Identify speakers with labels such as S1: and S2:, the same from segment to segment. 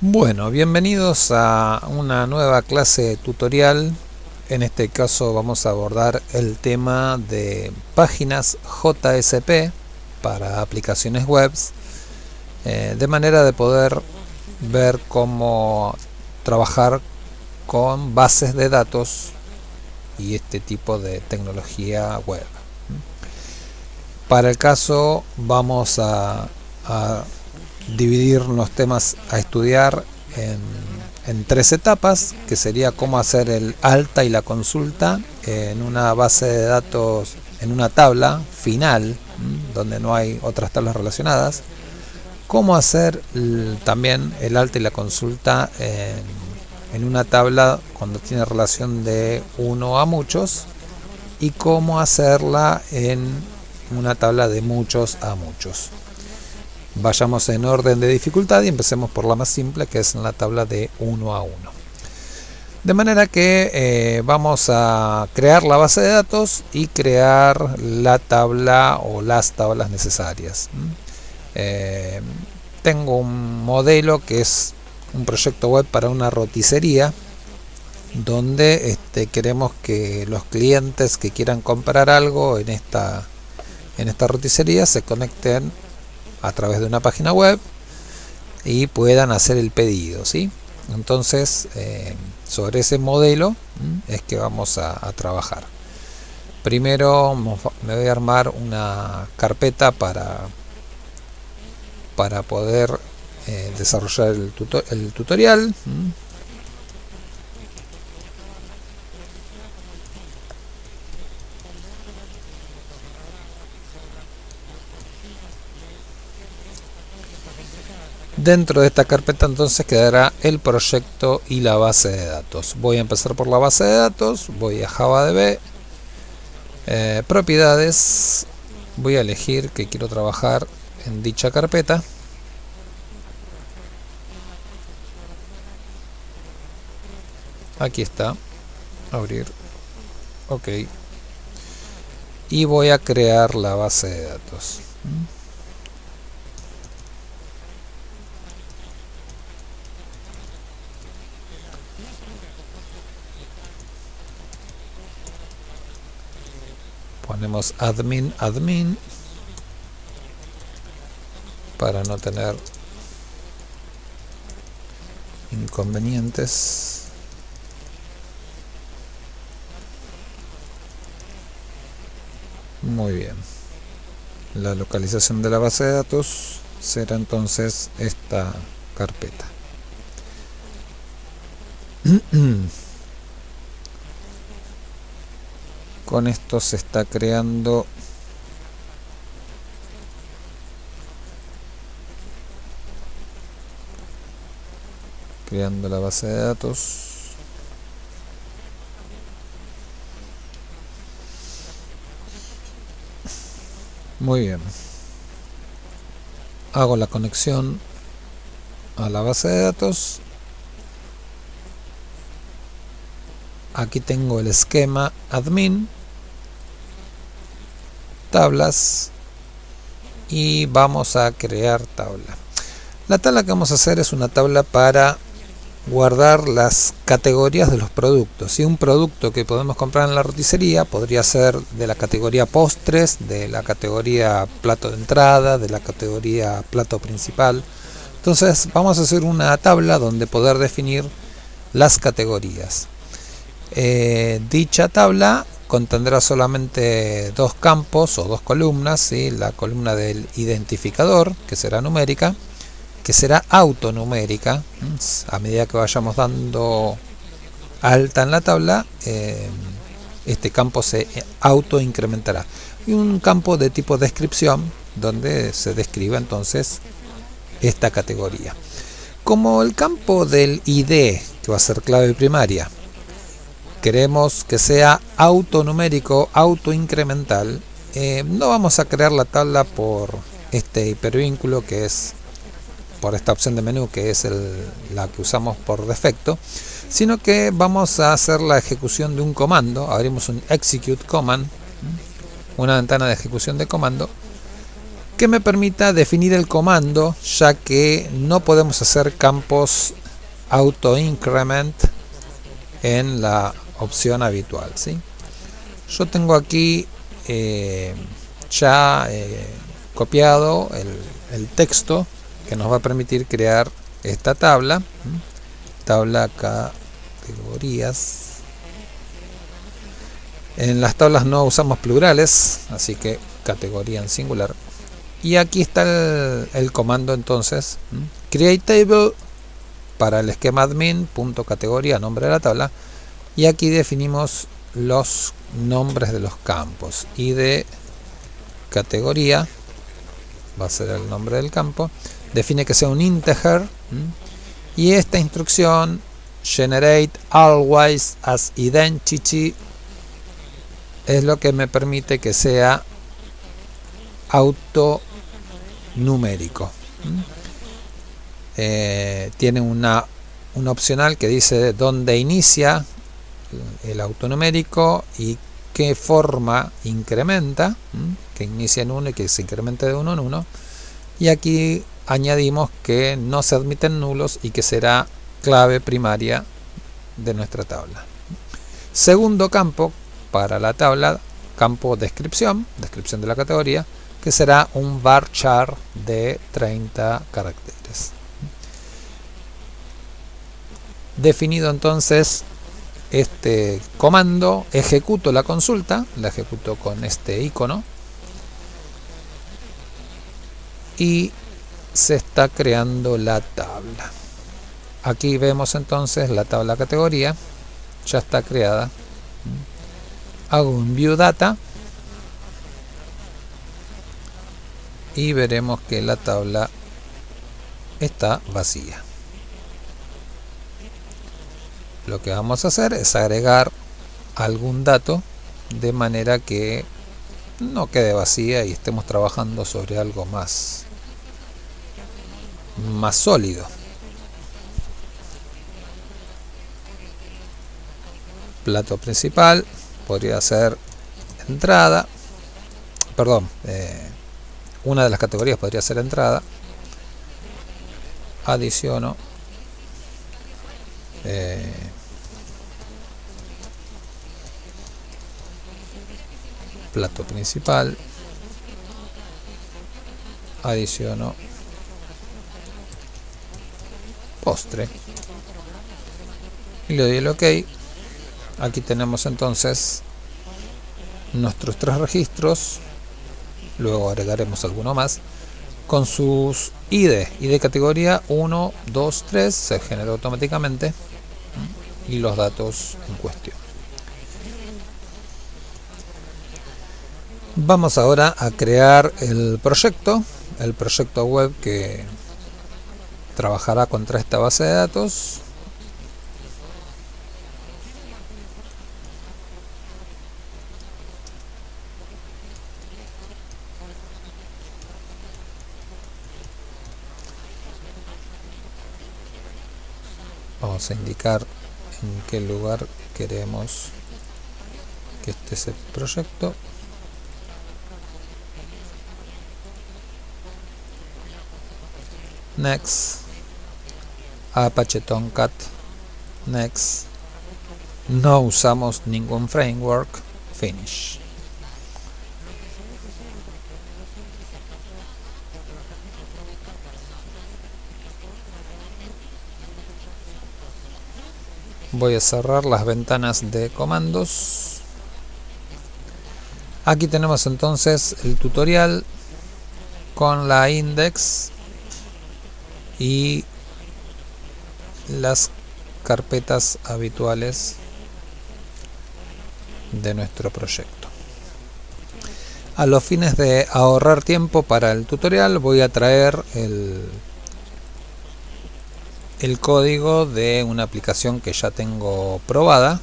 S1: Bueno, bienvenidos a una nueva clase tutorial. En este caso vamos a abordar el tema de páginas JSP para aplicaciones web, de manera de poder ver cómo trabajar con bases de datos y este tipo de tecnología web. Para el caso vamos a dividir los temas a estudiar en tres etapas, que sería cómo hacer el alta y la consulta en una base de datos, en una tabla final donde no hay otras tablas relacionadas, cómo hacer también el alta y la consulta en una tabla cuando tiene relación de uno a muchos, y cómo hacerla en una tabla de muchos a muchos. Vayamos en orden de dificultad y empecemos por la más simple, que es en la tabla de 1 a 1. De manera que vamos a crear la base de datos y crear la tabla o las tablas necesarias. Tengo un modelo que es un proyecto web para una roticería, donde queremos que los clientes que quieran comprar algo en esta roticería se conecten a través de una página web y puedan hacer el pedido, ¿sí? Entonces sobre ese modelo es que vamos a trabajar. Primero me voy a armar una carpeta para poder desarrollar el tutorial. Dentro de esta carpeta entonces quedará el proyecto y la base de datos. Voy a empezar por la base de datos, voy a JavaDB, propiedades, voy a elegir que quiero trabajar en dicha carpeta. Aquí está, abrir, ok, y voy a crear la base de datos. Ponemos admin para no tener inconvenientes. Muy bien. La localización de la base de datos será entonces esta carpeta. Con esto se está creando la base de datos. Muy bien. Hago la conexión a la base de datos. Aquí tengo el esquema admin, tablas, y vamos a crear tabla. La tabla que vamos a hacer es una tabla para guardar las categorías de los productos. Y un producto que podemos comprar en la roticería podría ser de la categoría postres, de la categoría plato de entrada, de la categoría plato principal. Entonces vamos a hacer una tabla donde poder definir las categorías. Dicha tabla contendrá solamente dos campos o dos columnas, ¿sí? La columna del identificador, que será numérica, que será autonumérica. A medida que vayamos dando alta en la tabla, este campo se auto incrementará, y un campo de tipo descripción donde se describe entonces esta categoría. Como el campo del ID, que va a ser clave primaria, queremos que sea autonumérico, autoincremental, no vamos a crear la tabla por este hipervínculo, que es por esta opción de menú, que es la que usamos por defecto, sino que vamos a hacer la ejecución de un comando. Abrimos un execute command, una ventana de ejecución de comando, que me permita definir el comando, ya que no podemos hacer campos auto increment en la opción habitual, ¿sí? Yo tengo aquí ya copiado el texto que nos va a permitir crear esta tabla, tabla categorías. En las tablas no usamos plurales, así que categoría en singular. Y aquí está el comando entonces, create table para el esquema admin, punto categoría, nombre de la tabla, y aquí definimos los nombres de los campos. ID categoría va a ser el nombre del campo, define que sea un integer, y esta instrucción generate always as identity es lo que me permite que sea autonumérico. Tiene una opcional que dice dónde inicia el autonumérico y qué forma incrementa, que inicia en 1 y que se incremente de 1 en 1, y aquí añadimos que no se admiten nulos y que será clave primaria de nuestra tabla. Segundo campo para la tabla, campo descripción de la categoría, que será un varchar de 30 caracteres. Definido entonces este comando, ejecuto la consulta, la ejecuto con este icono y se está creando la tabla. Aquí vemos entonces la tabla categoría, ya está creada. Hago un view data y veremos que la tabla está vacía. Lo que vamos a hacer es agregar algún dato de manera que no quede vacía y estemos trabajando sobre algo más sólido. Plato principal podría ser entrada, una de las categorías podría ser entrada. Adiciono plato principal, adiciono postre y le doy el OK. Aquí tenemos entonces nuestros 3 registros, luego agregaremos alguno más con sus ID categoría 1, 2, 3, se generó automáticamente, y los datos en cuestión. Vamos ahora a crear el proyecto web que trabajará contra esta base de datos. Vamos a indicar en qué lugar queremos que esté ese proyecto. Next, Apache Tomcat, Next, no usamos ningún framework, Finish. Voy a cerrar las ventanas de comandos. Aquí tenemos entonces el tutorial con la index y las carpetas habituales de nuestro proyecto. A los fines de ahorrar tiempo para el tutorial, voy a traer el código de una aplicación que ya tengo probada.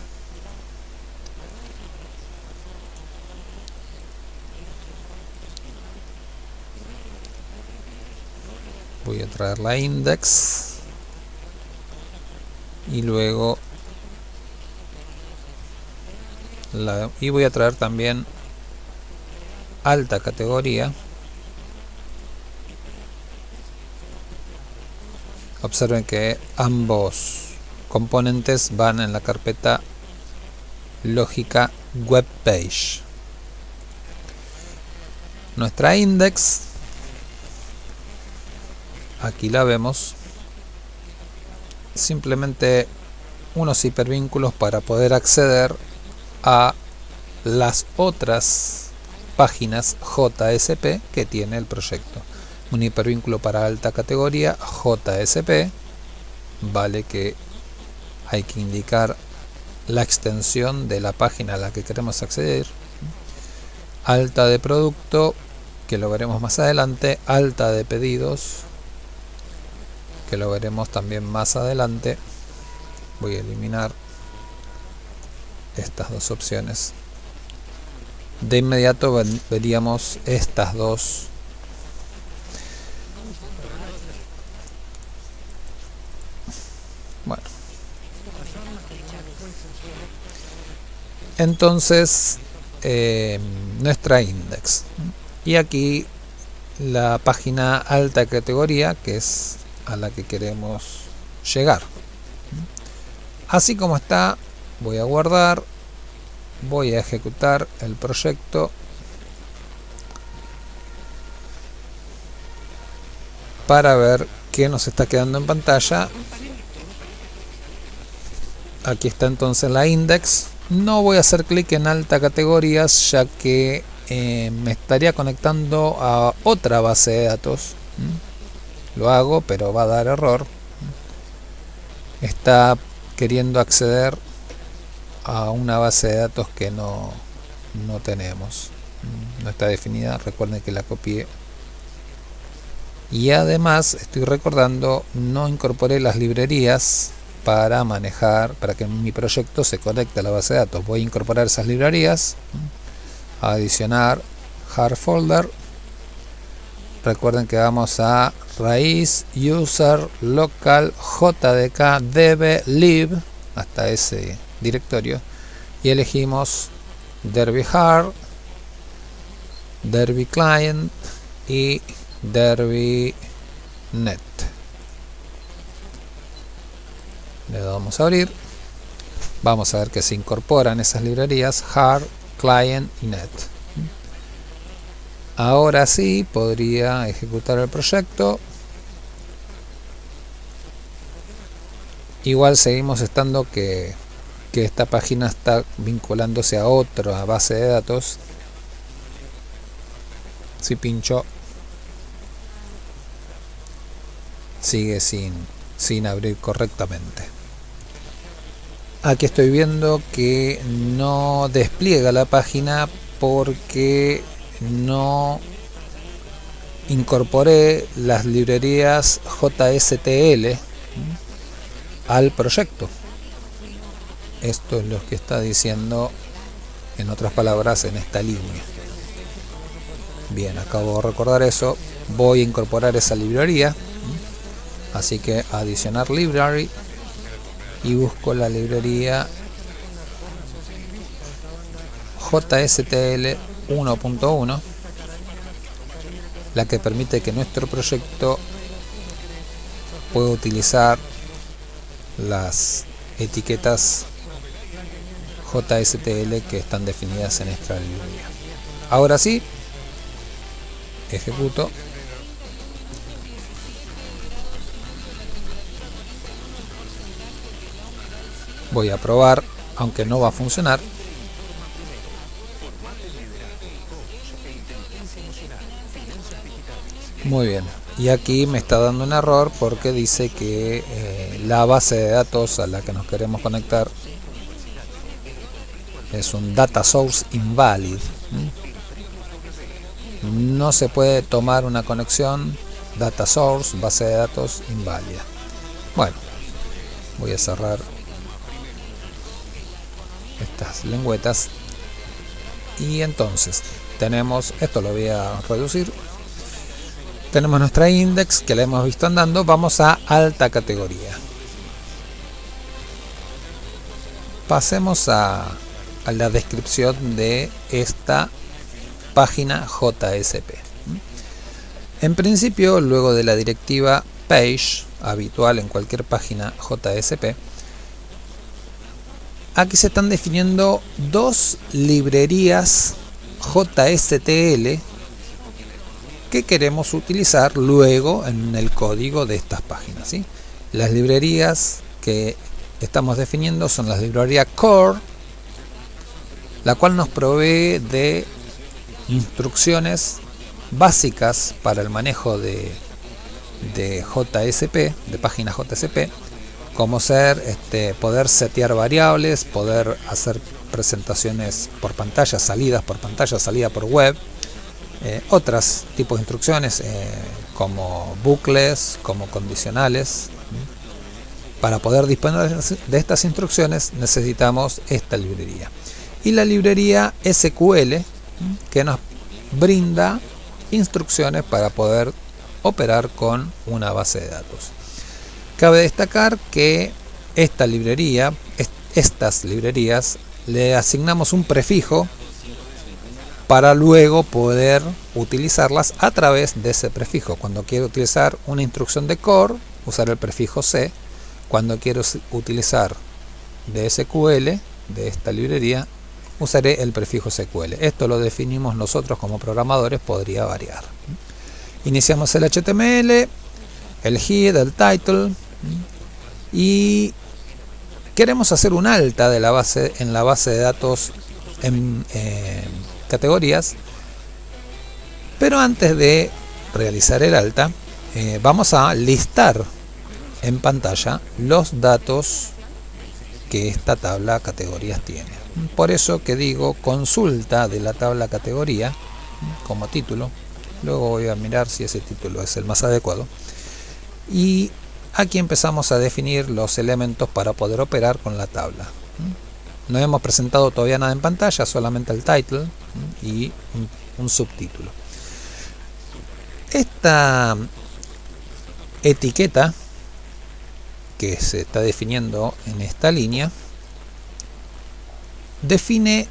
S1: Voy a traer la index y luego y voy a traer también alta categoría Observen que ambos componentes van en la carpeta lógica web page. Nuestra index, aquí la vemos, simplemente unos hipervínculos para poder acceder a las otras páginas JSP que tiene el proyecto. Un hipervínculo para alta categoría JSP, vale que hay que indicar la extensión de la página a la que queremos acceder. Alta de producto, que lo veremos más adelante. Alta de pedidos, que lo veremos también más adelante. Voy a eliminar estas dos opciones. De inmediato veríamos estas dos. Bueno, entonces nuestra index, y aquí la página alta categoría, que es a la que queremos llegar. Así como está, voy a guardar, voy a ejecutar el proyecto para ver qué nos está quedando en pantalla. Aquí está entonces la index. No voy a hacer clic en alta categorías, ya que me estaría conectando a otra base de datos. Lo hago, pero va a dar error. Está queriendo acceder a una base de datos que no tenemos. No está definida. Recuerden que la copié. Y además, estoy recordando, no incorporé las librerías para manejar, para que mi proyecto se conecte a la base de datos. Voy a incorporar esas librerías, adicionar hard folder. Recuerden que vamos a raíz user local jdk db lib hasta ese directorio y elegimos Derby hard, Derby client y Derby net. Le damos a abrir. Vamos a ver que se incorporan esas librerías hard, client y net. Ahora sí podría ejecutar el proyecto. Igual seguimos estando que esta página está vinculándose a otra base de datos. Si pincho, sigue sin abrir correctamente. Aquí estoy viendo que no despliega la página porque no incorporé las librerías JSTL al proyecto. Esto es lo que está diciendo, en otras palabras, en esta línea. Bien, acabo de recordar eso. Voy a incorporar esa librería. Así que adicionar library y busco la librería JSTL 1.1, la que permite que nuestro proyecto pueda utilizar las etiquetas JSTL que están definidas en esta librería. Ahora sí, ejecuto. Voy a probar, aunque no va a funcionar. Muy bien. Y aquí me está dando un error porque dice que la base de datos a la que nos queremos conectar es un data source invalid. No se puede tomar una conexión data source, base de datos inválida. Bueno, voy a cerrar estas lengüetas y entonces tenemos, esto lo voy a reducir, tenemos nuestra index que la hemos visto andando. Vamos a alta categoría, pasemos a la descripción de esta página JSP. En principio, luego de la directiva page, habitual en cualquier página JSP, aquí se están definiendo dos librerías JSTL que queremos utilizar luego en el código de estas páginas, ¿sí? Las librerías que estamos definiendo son la librería core, la cual nos provee de instrucciones básicas para el manejo de JSP, de páginas JSP, como poder setear variables, poder hacer presentaciones por pantalla, salidas por pantalla, salida por web, otros tipos de instrucciones como bucles, como condicionales. Para poder disponer de estas instrucciones necesitamos esta librería y la librería SQL, que nos brinda instrucciones para poder operar con una base de datos. Cabe destacar que estas librerías le asignamos un prefijo para luego poder utilizarlas a través de ese prefijo. Cuando quiero utilizar una instrucción de core, usar el prefijo C. Cuando quiero utilizar de SQL, de esta librería, usaré el prefijo SQL. Esto lo definimos nosotros como programadores, podría variar. Iniciamos el HTML, el head, el title, y queremos hacer un alta de la base en la base de datos en categorías, pero antes de realizar el alta vamos a listar en pantalla los datos que esta tabla categorías tiene. Por eso que digo consulta de la tabla categoría como título. Luego voy a mirar si ese título es el más adecuado. Y aquí empezamos a definir los elementos para poder operar con la tabla. No hemos presentado todavía nada en pantalla, solamente el title y un subtítulo. Esta etiqueta que se está definiendo en esta línea define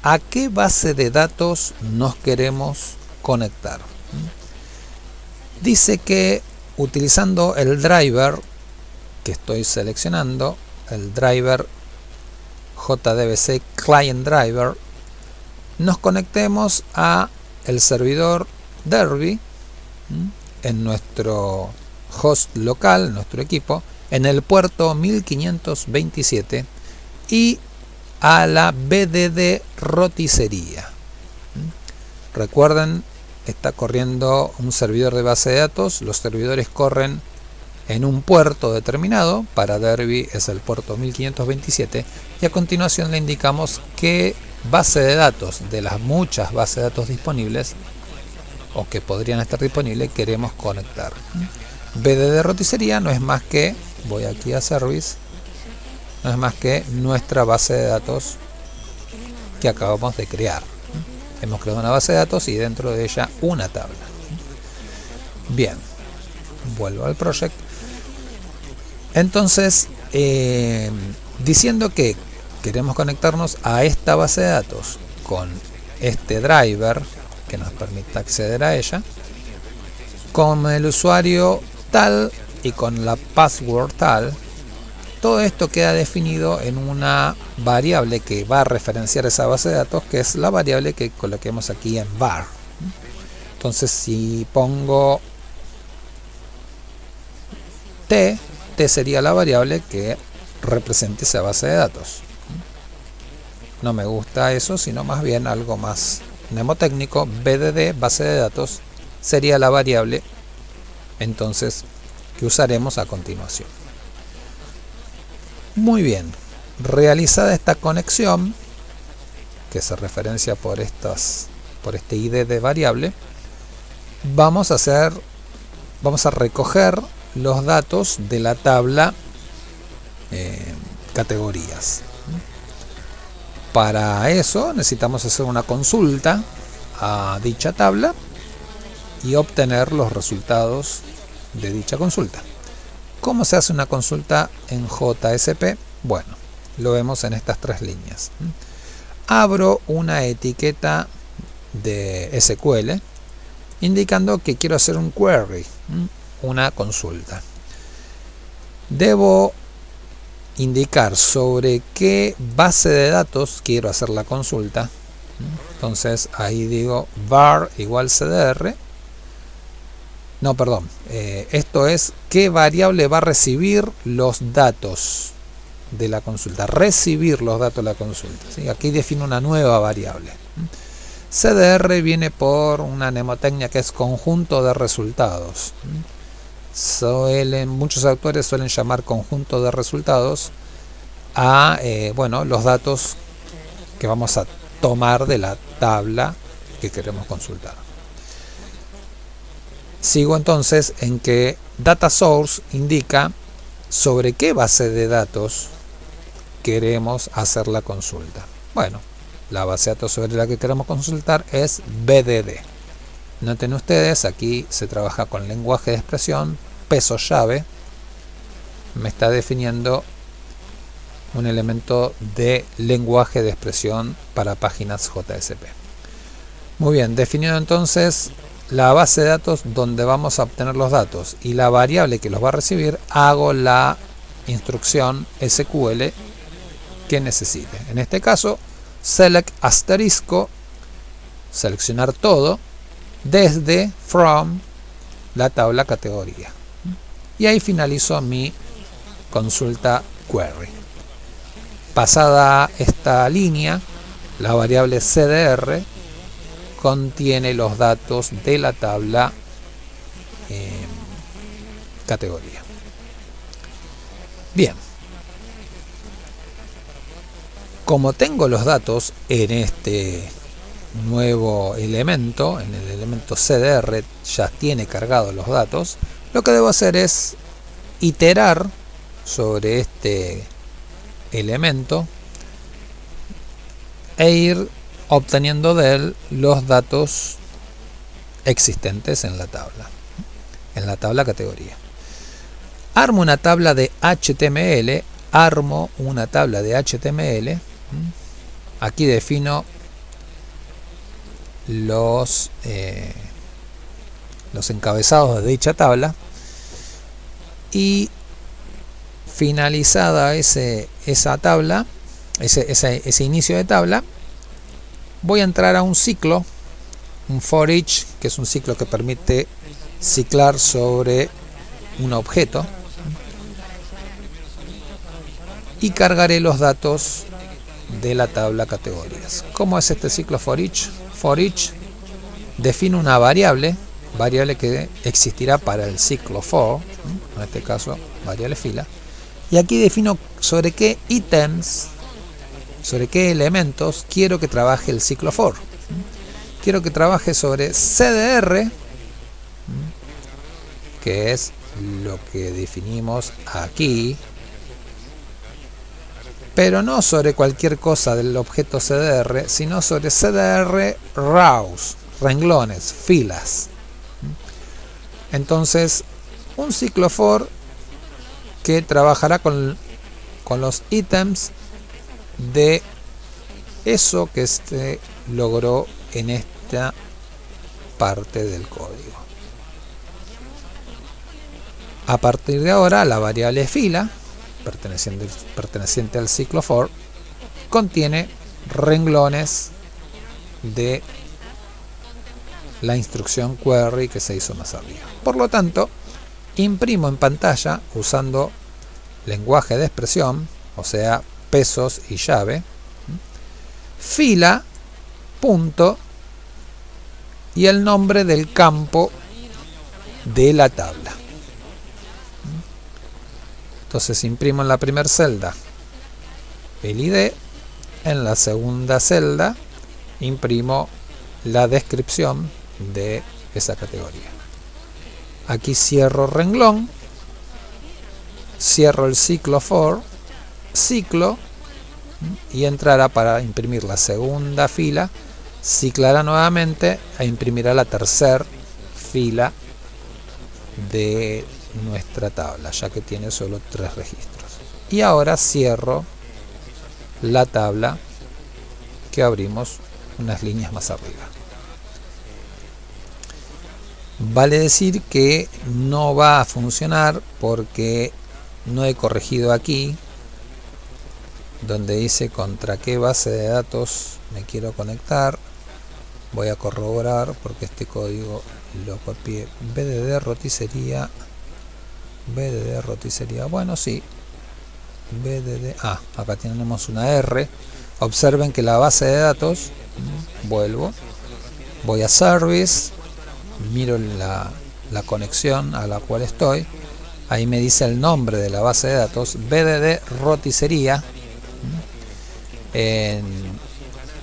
S1: a qué base de datos nos queremos conectar. Dice que utilizando el driver que estoy seleccionando, el driver JDBC Client Driver, nos conectemos a el servidor Derby en nuestro host local, nuestro equipo, en el puerto 1527 y a la BDD roticería. Recuerden, está corriendo un servidor de base de datos. Los servidores corren en un puerto determinado. Para Derby es el puerto 1527 y a continuación le indicamos qué base de datos de las muchas bases de datos disponibles o que podrían estar disponibles queremos conectar. BDD roticería no es más que, voy aquí a Service, no es más que nuestra base de datos que acabamos de crear. Hemos creado una base de datos y dentro de ella una tabla. Bien, vuelvo al project. Entonces, diciendo que queremos conectarnos a esta base de datos con este driver que nos permita acceder a ella, con el usuario tal y con la password tal, todo esto queda definido en una variable que va a referenciar esa base de datos, que es la variable que coloquemos aquí en var. Entonces, si pongo t sería la variable que represente esa base de datos. No me gusta eso, sino más bien algo más mnemotécnico. BDD, base de datos, sería la variable entonces que usaremos a continuación. Muy bien, realizada esta conexión que se referencia por este ID de variable, vamos a recoger los datos de la tabla categorías. Para eso necesitamos hacer una consulta a dicha tabla y obtener los resultados de dicha consulta. ¿Cómo se hace una consulta en JSP? Bueno, lo vemos en estas tres líneas. Abro una etiqueta de SQL indicando que quiero hacer un query, una consulta. debo indicar sobre qué base de datos quiero hacer la consulta. Entonces ahí digo var igual cdr. No, perdón, esto es qué variable va a recibir los datos de la consulta, recibir los datos de la consulta, ¿sí? Aquí defino una nueva variable. CDR viene por una mnemotecnia que es conjunto de resultados. Muchos autores suelen llamar conjunto de resultados a bueno, los datos que vamos a tomar de la tabla que queremos consultar. Sigo entonces en que data source indica sobre qué base de datos queremos hacer la consulta. Bueno, la base de datos sobre la que queremos consultar es BDD. Noten ustedes, aquí se trabaja con lenguaje de expresión, peso llave, me está definiendo un elemento de lenguaje de expresión para páginas JSP. Muy bien, definido entonces la base de datos donde vamos a obtener los datos y la variable que los va a recibir, hago la instrucción SQL que necesite. En este caso, select asterisco, seleccionar todo desde from la tabla categoría. Y ahí finalizo mi consulta query. Pasada esta línea, la variable CDR contiene los datos de la tabla categoría. Bien, como tengo los datos en este nuevo elemento, en el elemento CDR ya tiene cargados los datos, lo que debo hacer es iterar sobre este elemento e ir obteniendo de él los datos existentes en la tabla categoría. Armo una tabla de HTML, aquí defino los encabezados de dicha tabla y finalizada esa tabla, ese inicio de tabla, voy a entrar a un ciclo, un for each, que es un ciclo que permite ciclar sobre un objeto, y cargaré los datos de la tabla categorías. ¿Cómo es este ciclo for each? For each defino una variable que existirá para el ciclo for, en este caso variable fila, y aquí defino sobre qué ítems, sobre qué elementos quiero que trabaje el ciclo for. Quiero que trabaje sobre CDR, que es lo que definimos aquí, pero no sobre cualquier cosa del objeto CDR, sino sobre CDR rows, renglones, filas. Entonces, un ciclo for que trabajará con los ítems de eso que se logró en esta parte del código. A partir de ahora, la variable fila, perteneciente al ciclo for, contiene renglones de la instrucción query que se hizo más arriba. Por lo tanto, imprimo en pantalla usando lenguaje de expresión, o sea, pesos y llave, fila, punto, y el nombre del campo de la tabla. Entonces imprimo en la primera celda el ID, en la segunda celda imprimo la descripción de esa categoría. Aquí cierro renglón, cierro el ciclo for, ciclo, y entrará para imprimir la segunda fila, ciclará nuevamente e imprimirá la tercera fila de nuestra tabla, ya que tiene solo 3 registros. Y ahora cierro la tabla que abrimos unas líneas más arriba. Vale decir que no va a funcionar porque no he corregido aquí, donde dice contra qué base de datos me quiero conectar. Voy a corroborar porque este código lo copié. BDD roticería. Bueno, sí. BDD. Acá tenemos una R. Observen que la base de datos, vuelvo, voy a Service, miro la conexión a la cual estoy. Ahí me dice el nombre de la base de datos, BDD roticería.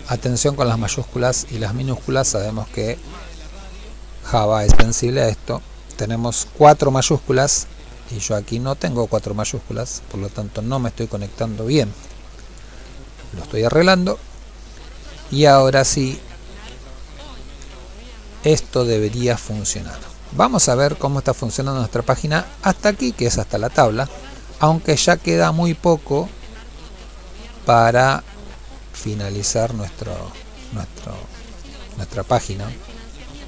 S1: Atención con las mayúsculas y las minúsculas, sabemos que Java es sensible a esto. Tenemos 4 mayúsculas y yo aquí no tengo 4 mayúsculas, por lo tanto no me estoy conectando bien. Lo estoy arreglando y ahora sí, esto debería funcionar. Vamos a ver cómo está funcionando nuestra página hasta aquí, que es hasta la tabla, aunque ya queda muy poco para finalizar nuestra página.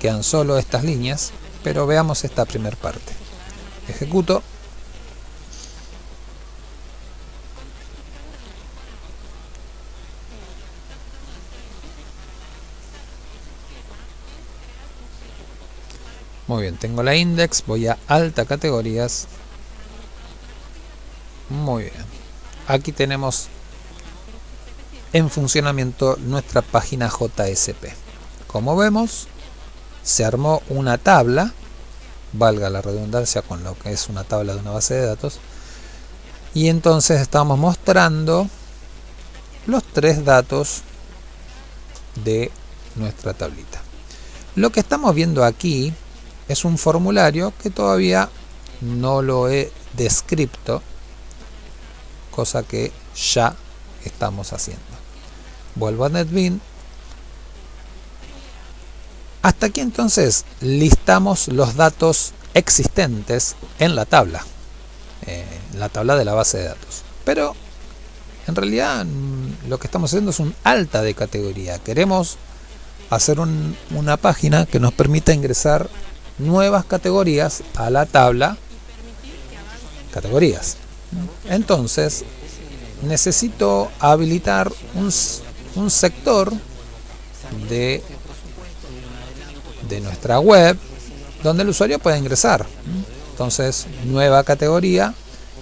S1: Quedan solo estas líneas, pero veamos esta primera parte. Ejecuto. Muy bien, tengo la index, voy a alta categorías. Muy bien. Aquí tenemos en funcionamiento nuestra página JSP. Como vemos, se armó una tabla, valga la redundancia con lo que es una tabla de una base de datos, y entonces estamos mostrando los 3 datos de nuestra tablita. Lo que estamos viendo aquí es un formulario que todavía no lo he descrito, cosa que ya estamos haciendo. Vuelvo a NetBeans. Hasta aquí entonces listamos los datos existentes en la tabla de la base de datos. Pero en realidad lo que estamos haciendo es un alta de categoría. Queremos hacer una página que nos permita ingresar nuevas categorías a la tabla categorías. Entonces necesito habilitar un sector de nuestra web donde el usuario pueda ingresar. Entonces, nueva categoría,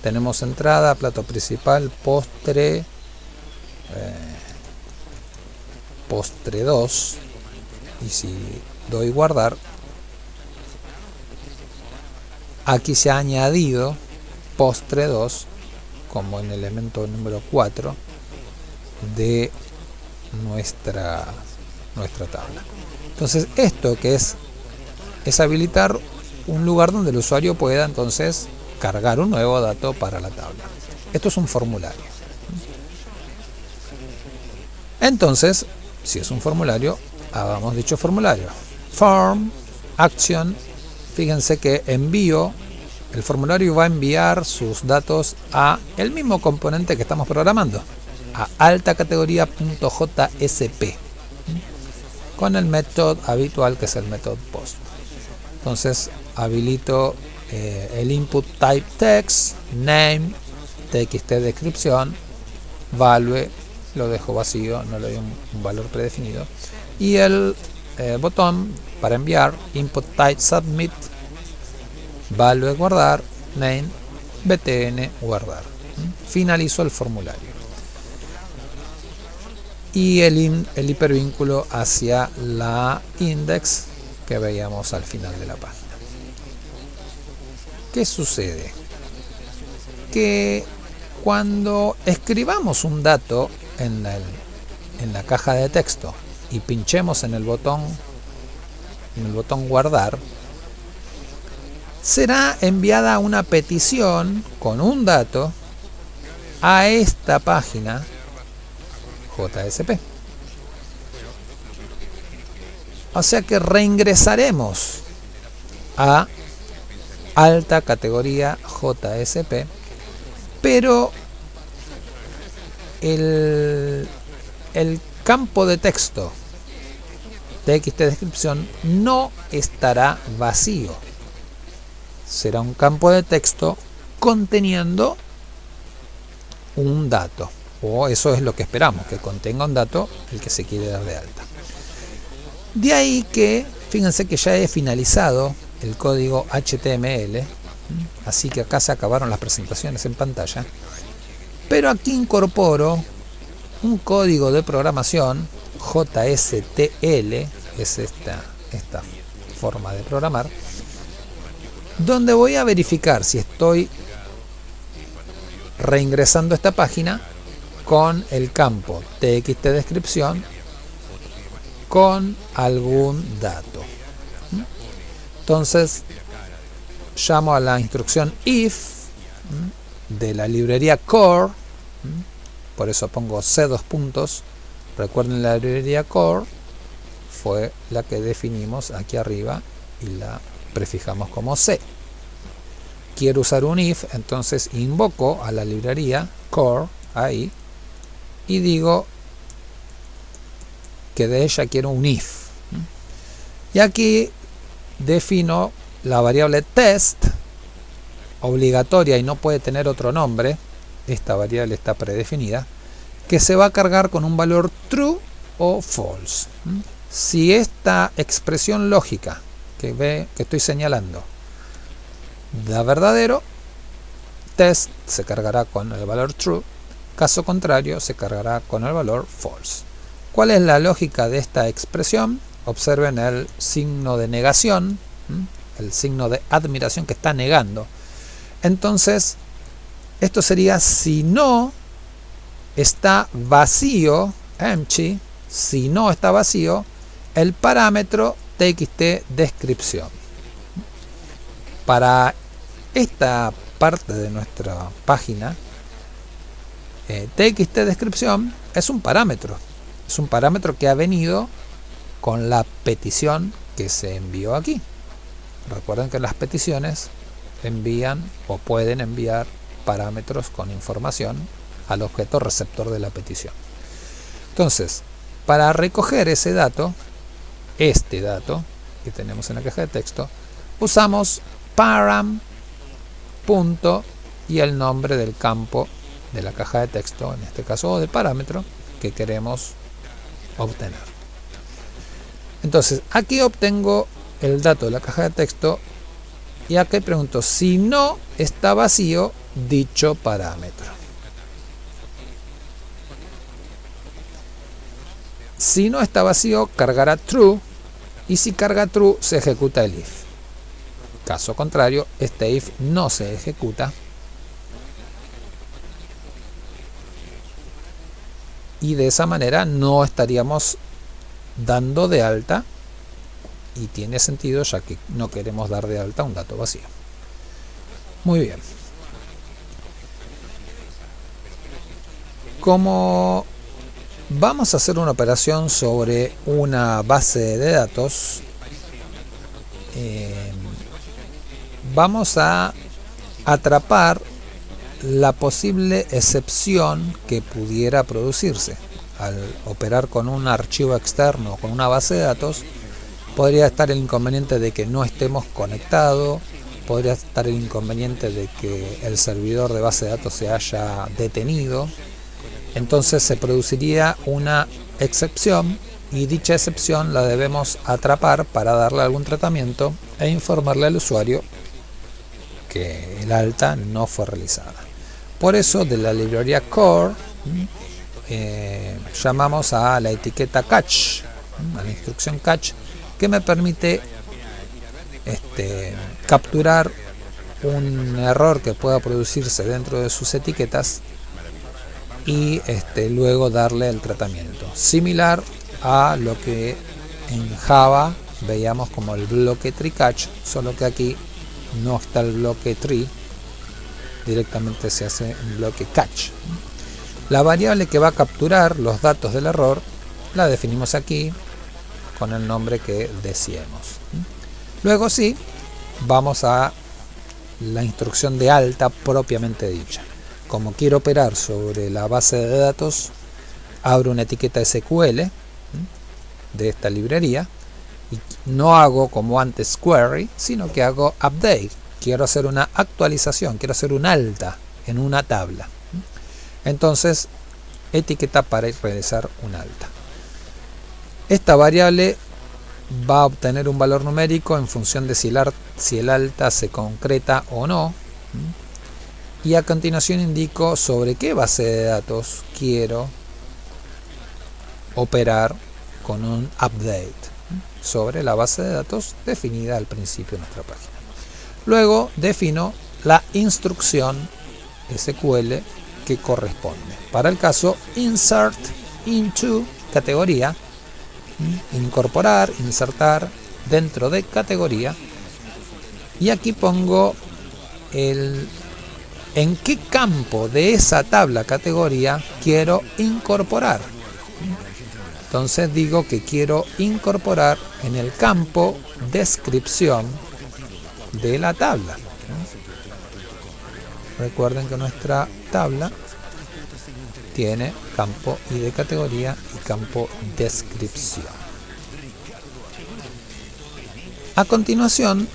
S1: tenemos entrada, plato principal, postre, postre 2, y si doy guardar, aquí se ha añadido postre 2 como en elemento número 4 de nuestra tabla. Entonces esto que es habilitar un lugar donde el usuario pueda entonces cargar un nuevo dato para la tabla. Esto es un formulario. Entonces, si es un formulario, hagamos dicho formulario. Form, action, fíjense que el formulario va a enviar sus datos a el mismo componente que estamos programando, a altacategoría.jsp, con el método habitual que es el método post. Entonces habilito el input type text, name, txt descripción, value, lo dejo vacío, no le doy un valor predefinido, y el botón para enviar, input type submit, value guardar, name, btn guardar. Finalizo el formulario y el hipervínculo hacia la index que veíamos al final de la página. ¿Qué sucede? Que cuando escribamos un dato en la caja de texto y pinchemos en el botón guardar, será enviada una petición con un dato a esta página JSP. O sea que reingresaremos a alta categoría JSP, pero el campo de texto txt descripción no estará vacío. Será un campo de texto conteniendo un dato, o eso es lo que esperamos, que contenga un dato el que se quiere dar de alta. De ahí que, fíjense que ya he finalizado el código HTML, así que acá se acabaron las presentaciones en pantalla, pero aquí incorporo un código de programación JSTL, es esta forma de programar, donde voy a verificar si estoy reingresando esta página con el campo txt descripción con algún dato. Entonces llamo a la instrucción if de la librería core, por eso pongo C dos puntos. Recuerden, la librería core fue la que definimos aquí arriba y la prefijamos como C. Quiero usar un if, entonces invoco a la librería core ahí y digo que de ella quiero un if. Y aquí defino la variable test, obligatoria y no puede tener otro nombre. Esta variable está predefinida, que se va a cargar con un valor true o false. Si esta expresión lógica que estoy señalando da verdadero, test se cargará con el valor true, caso contrario se cargará con el valor false. ¿Cuál es la lógica de esta expresión? Observen el signo de negación, el signo de admiración que está negando. Entonces, esto sería si no está vacío, empty, si no está vacío, el parámetro txt descripción. Para esta parte de nuestra página, txt descripción es un parámetro que ha venido con la petición que se envió aquí. Recuerden que las peticiones envían o pueden enviar parámetros con información al objeto receptor de la petición. Entonces, para recoger ese dato, este dato que tenemos en la caja de texto, usamos param punto y el nombre del campo de la caja de texto, en este caso, o del parámetro que queremos obtener. Entonces, aquí obtengo el dato de la caja de texto y aquí pregunto si no está vacío dicho parámetro. Si no está vacío, cargará true, y si carga true, se ejecuta el if. Caso contrario, este if no se ejecuta y de esa manera no estaríamos dando de alta, y tiene sentido ya que no queremos dar de alta un dato vacío. Muy bien. Como vamos a hacer una operación sobre una base de datos, vamos a atrapar la posible excepción que pudiera producirse al operar con un archivo externo, con una base de datos. Podría estar el inconveniente de que no estemos conectados, podría estar el inconveniente de que el servidor de base de datos se haya detenido. Entonces se produciría una excepción y dicha excepción la debemos atrapar para darle algún tratamiento e informarle al usuario que el alta no fue realizada. Por eso de la librería core llamamos a la etiqueta catch, a la instrucción catch, que me permite capturar un error que pueda producirse dentro de sus etiquetas y luego darle el tratamiento. Similar a lo que en Java veíamos como el bloque tree catch, solo que aquí no está el bloque tree, directamente se hace un bloque catch. La variable que va a capturar los datos del error la definimos aquí con el nombre que deseemos. Luego sí, vamos a la instrucción de alta propiamente dicha. Como quiero operar sobre la base de datos, abro una etiqueta SQL de esta librería y no hago como antes query, sino que hago update. quiero hacer una actualización, quiero hacer un alta en una tabla. Entonces, etiqueta para realizar un alta. Esta variable va a obtener un valor numérico en función de si el alta se concreta o no. Y a continuación indico sobre qué base de datos quiero operar con un update, sobre la base de datos definida al principio de nuestra página. Luego defino la instrucción SQL que corresponde. Para el caso insert into categoría, incorporar, insertar dentro de categoría, y aquí pongo en qué campo de esa tabla categoría quiero incorporar. Entonces digo que quiero incorporar en el campo descripción de la tabla. Recuerden que nuestra tabla tiene campo ID categoría y campo descripción. A continuación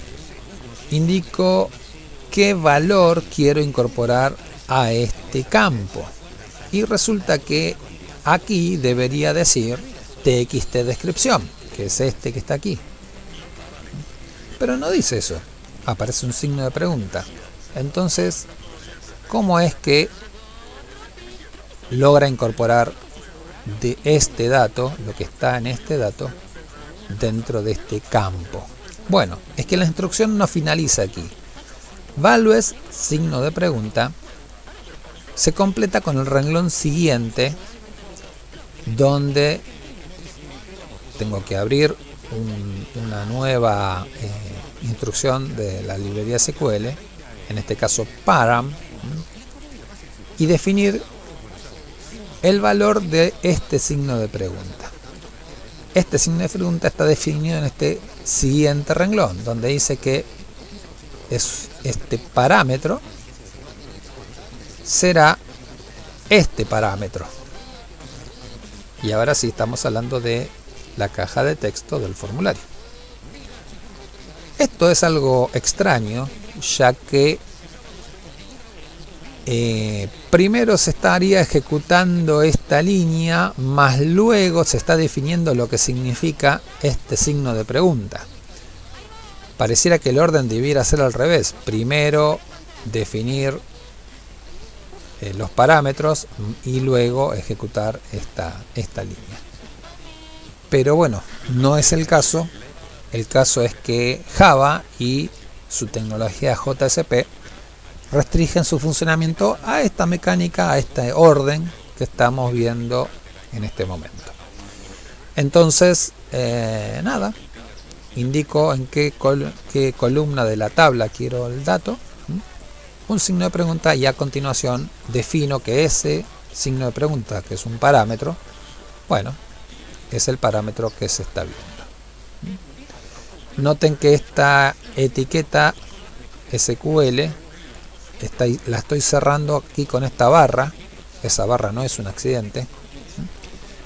S1: indico qué valor quiero incorporar a este campo, y resulta que aquí debería decir txt descripción, que es este que está aquí, pero no dice eso, aparece un signo de pregunta. Entonces, ¿cómo es que logra incorporar de este dato, lo que está en este dato, dentro de este campo? Bueno, es que la instrucción no finaliza aquí. Values, signo de pregunta, se completa con el renglón siguiente, donde tengo que abrir una nueva instrucción de la librería SQL, en este caso param, y definir el valor de este signo de pregunta. Este signo de pregunta está definido en este siguiente renglón, donde dice que este parámetro será este parámetro. Y ahora sí estamos hablando de la caja de texto del formulario. Esto es algo extraño, ya que primero se estaría ejecutando esta línea, más luego se está definiendo lo que significa este signo de pregunta. Pareciera que el orden debiera ser al revés. Primero definir los parámetros y luego ejecutar esta línea. Pero bueno, no es el caso. El caso es que Java y su tecnología JSP restringen su funcionamiento a esta mecánica, a este orden que estamos viendo en este momento. Entonces, nada, indico en qué columna de la tabla quiero el dato, un signo de pregunta, y a continuación defino que ese signo de pregunta, que es un parámetro, bueno, es el parámetro que se está viendo. Noten que esta etiqueta SQL la estoy cerrando aquí con esta barra. Esa barra no es un accidente.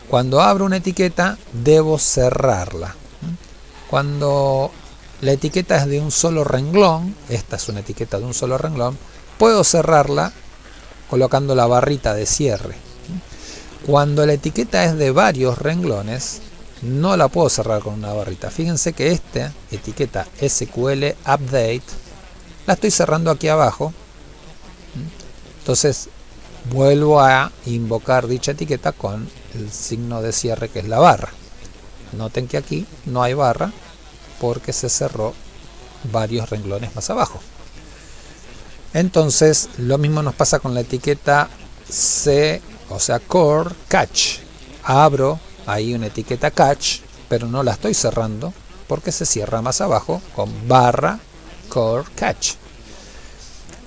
S1: Cuando abro una etiqueta debo cerrarla. Cuando la etiqueta es de un solo renglón, esta es una etiqueta de un solo renglón, puedo cerrarla colocando la barrita de cierre. Cuando la etiqueta es de varios renglones, no la puedo cerrar con una barrita. Fíjense que esta etiqueta SQL Update la estoy cerrando aquí abajo. Entonces vuelvo a invocar dicha etiqueta con el signo de cierre, que es la barra. Noten que aquí no hay barra porque se cerró varios renglones más abajo. Entonces lo mismo nos pasa con la etiqueta C, o sea core catch. Abro ahí una etiqueta catch, pero no la estoy cerrando porque se cierra más abajo con barra core catch.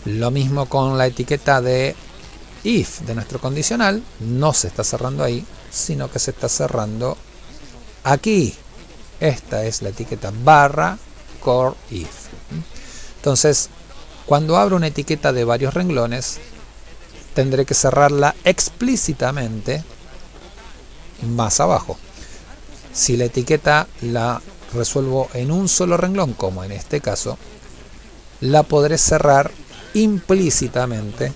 S1: Lo mismo con la etiqueta de if de nuestro condicional, no se está cerrando ahí, sino que se está cerrando aquí. Esta es la etiqueta barra core if. Entonces, cuando abro una etiqueta de varios renglones, tendré que cerrarla explícitamente más abajo. Si la etiqueta la resuelvo en un solo renglón, como en este caso, la podré cerrar implícitamente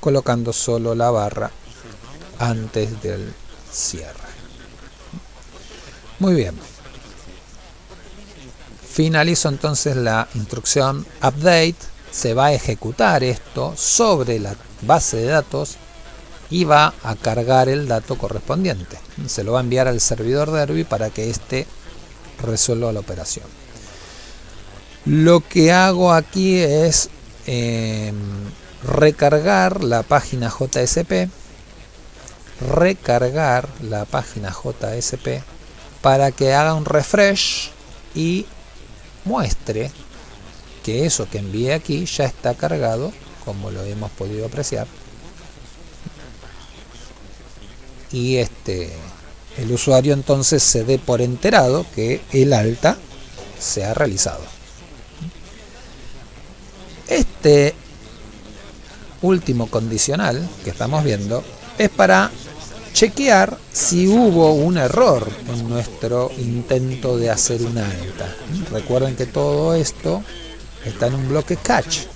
S1: colocando solo la barra antes del cierre. Muy bien. Finalizo entonces la instrucción update. Se va a ejecutar esto sobre la base de datos y va a cargar el dato correspondiente. Se lo va a enviar al servidor Derby para que éste resuelva la operación. Lo que hago aquí es recargar la página JSP, para que haga un refresh y muestre que eso que envié aquí ya está cargado, como lo hemos podido apreciar, y el usuario entonces se dé por enterado que el alta se ha realizado. Este último condicional que estamos viendo es para chequear si hubo un error en nuestro intento de hacer una alta. Recuerden que todo esto está en un bloque catch,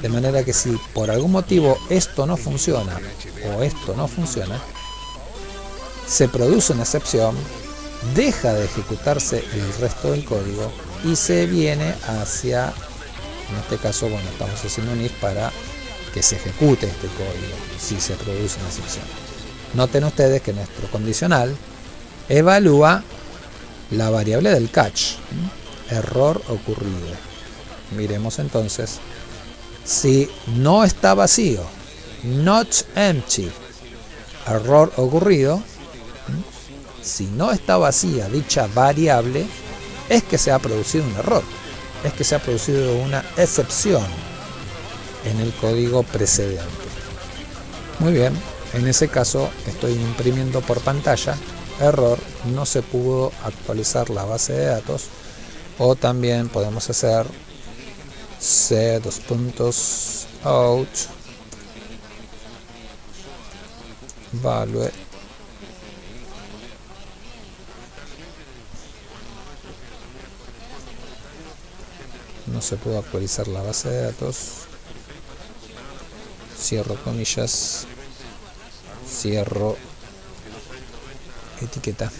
S1: de manera que si por algún motivo esto no funciona o esto no funciona, se produce una excepción, deja de ejecutarse el resto del código y se viene hacia, en este caso, bueno, estamos haciendo un if para que se ejecute este código si se produce una excepción. Noten ustedes que nuestro condicional evalúa la variable del catch, error ocurrido. Miremos entonces si no está vacío, not empty, error ocurrido. Si no está vacía dicha variable, es que se ha producido un error, es que se ha producido una excepción en el código precedente. Muy bien, en ese caso estoy imprimiendo por pantalla, error, no se pudo actualizar la base de datos, o también podemos hacer c::out value no se pudo actualizar la base de datos, cierro comillas, cierro etiqueta.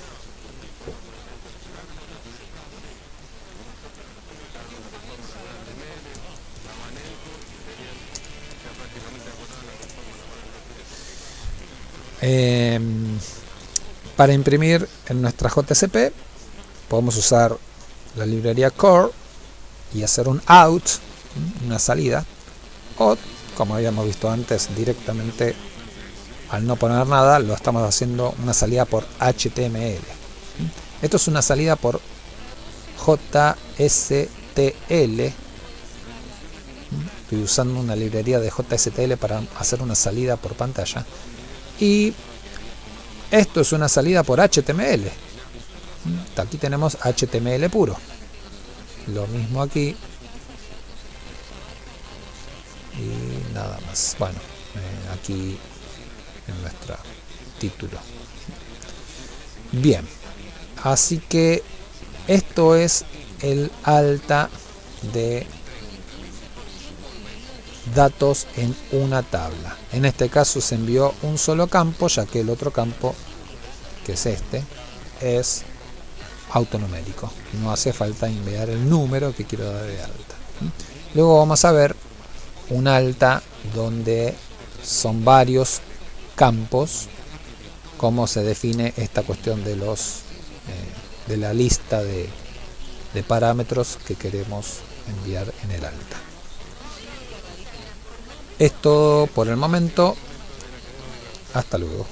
S1: Para imprimir en nuestra JSP podemos usar la librería core y hacer un out, una salida, o como habíamos visto antes, directamente al no poner nada lo estamos haciendo una salida por HTML. Esto es una salida por JSTL. Estoy usando una librería de JSTL para hacer una salida por pantalla, y esto es una salida por HTML. Aquí tenemos HTML puro, lo mismo aquí y nada más. Bueno, aquí en nuestro título. Bien, así que esto es el alta de datos en una tabla. En este caso se envió un solo campo, ya que el otro campo, que es este, es autonumérico. No hace falta enviar el número que quiero dar de alta. Luego vamos a ver un alta donde son varios campos, cómo se define esta cuestión de los de la lista de parámetros que queremos enviar en el alta. Es todo por el momento. Hasta luego.